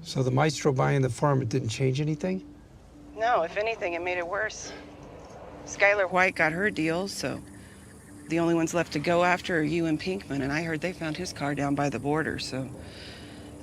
So the maestro buying the farm, it didn't change anything? No, if anything, it made it worse. Skylar White got her deal, so the only ones left to go after are you and Pinkman, and I heard they found his car down by the border, so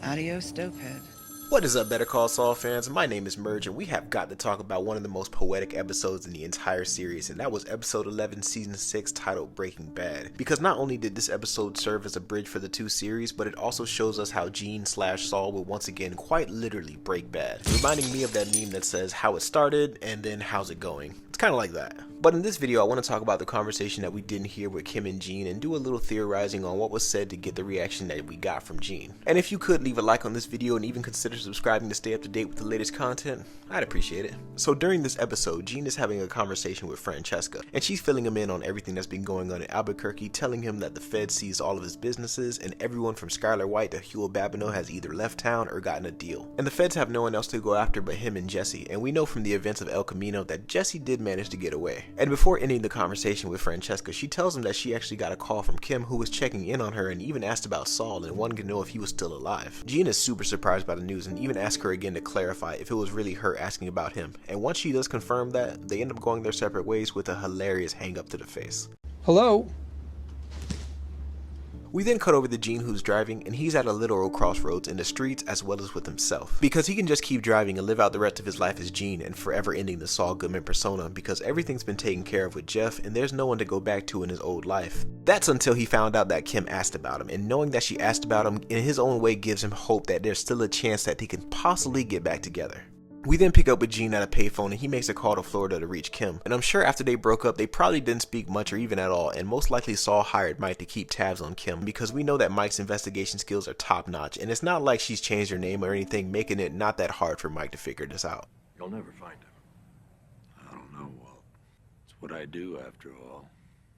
adios, dopehead. What is up, Better Call Saul fans? My name is Merge, and we have got to talk about one of the most poetic episodes in the entire series, and that was episode 11, season 6, titled Breaking Bad. Because not only did this episode serve as a bridge for the two series, but it also shows us how Gene/Saul will once again quite literally break bad, reminding me of that meme that says how it started and then how's it going. It's kind of like that. But in this video, I want to talk about the conversation that we didn't hear with Kim and Gene and do a little theorizing on what was said to get the reaction that we got from Gene. And if you could leave a like on this video and even consider subscribing to stay up to date with the latest content, I'd appreciate it. So during this episode, Gene is having a conversation with Francesca, and she's filling him in on everything that's been going on in Albuquerque, telling him that the Fed seized all of his businesses and everyone from Skylar White to Huel Babineau has either left town or gotten a deal. And the Feds have no one else to go after but him and Jesse, and we know from the events of El Camino that Jesse did manage to get away. And before ending the conversation with Francesca, she tells him that she actually got a call from Kim, who was checking in on her and even asked about Saul and wanted to know if he was still alive. Gene is super surprised by the news and even asks her again to clarify if it was really her asking about him. And once she does confirm that, they end up going their separate ways with a hilarious hang up to the face. Hello? We then cut over to Gene, who's driving, and he's at a literal crossroads in the streets as well as with himself. Because he can just keep driving and live out the rest of his life as Gene and forever ending the Saul Goodman persona because everything's been taken care of with Jeff and there's no one to go back to in his old life. That's until he found out that Kim asked about him, and knowing that she asked about him in his own way gives him hope that there's still a chance that they can possibly get back together. We then pick up with Gene at a payphone and he makes a call to Florida to reach Kim. And I'm sure after they broke up, they probably didn't speak much or even at all, and most likely Saul hired Mike to keep tabs on Kim because we know that Mike's investigation skills are top notch, and it's not like she's changed her name or anything, making it not that hard for Mike to figure this out. You'll never find him. I don't know, Walt. It's what I do after all.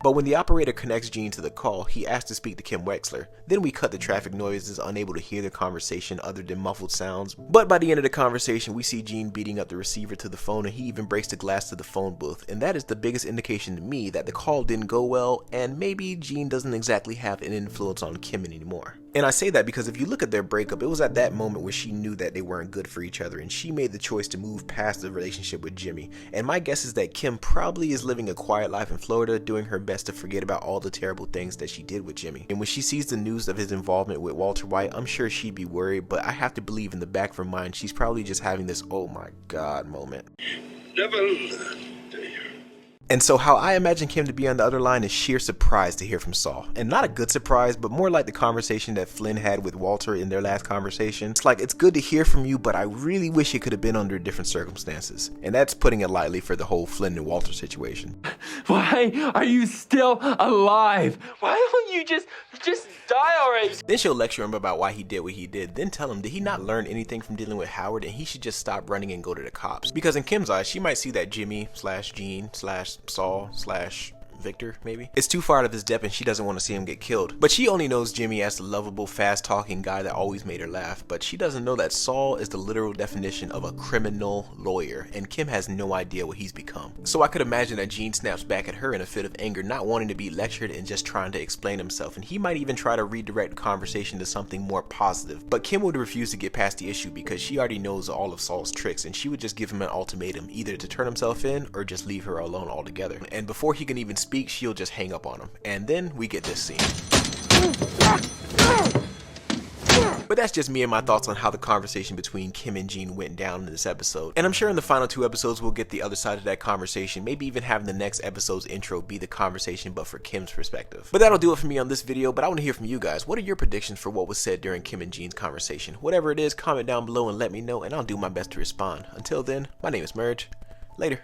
But when the operator connects Gene to the call, he asks to speak to Kim Wexler. Then we cut the traffic noises, unable to hear the conversation other than muffled sounds. But by the end of the conversation, we see Gene beating up the receiver to the phone, and he even breaks the glass to the phone booth. And that is the biggest indication to me that the call didn't go well, and maybe Gene doesn't exactly have an influence on Kim anymore. And I say that because if you look at their breakup, it was at that moment where she knew that they weren't good for each other, and she made the choice to move past the relationship with Jimmy. And my guess is that Kim probably is living a quiet life in Florida, doing her best to forget about all the terrible things that she did with Jimmy. And when she sees the news of his involvement with Walter White, I'm sure she'd be worried, but I have to believe in the back of her mind, she's probably just having this oh my god moment. Devil. And so how I imagine Kim to be on the other line is sheer surprise to hear from Saul. And not a good surprise, but more like the conversation that Flynn had with Walter in their last conversation. It's like, it's good to hear from you, but I really wish it could have been under different circumstances. And that's putting it lightly for the whole Flynn and Walter situation. Why are you still alive? Why don't you just die already? Then she'll lecture him about why he did what he did, then tell him did he not learn anything from dealing with Howard and he should just stop running and go to the cops. Because in Kim's eyes, she might see that Jimmy/Gene/Saul/Victor, maybe, it's too far out of his depth and she doesn't want to see him get killed. But she only knows Jimmy as the lovable, fast-talking guy that always made her laugh, but she doesn't know that Saul is the literal definition of a criminal lawyer, and Kim has no idea what he's become. So I could imagine that Gene snaps back at her in a fit of anger, not wanting to be lectured and just trying to explain himself, and he might even try to redirect the conversation to something more positive. But Kim would refuse to get past the issue because she already knows all of Saul's tricks, and she would just give him an ultimatum, either to turn himself in or just leave her alone altogether. And before he can even speak, she'll just hang up on him. And then we get this scene. But that's just me and my thoughts on how the conversation between Kim and Gene went down in this episode. And I'm sure in the final two episodes we'll get the other side of that conversation, maybe even having the next episode's intro be the conversation but for Kim's perspective. But that'll do it for me on this video, but I want to hear from you guys. What are your predictions for what was said during Kim and Gene's conversation? Whatever it is, comment down below and let me know, and I'll do my best to respond. Until then, my name is Merge. Later.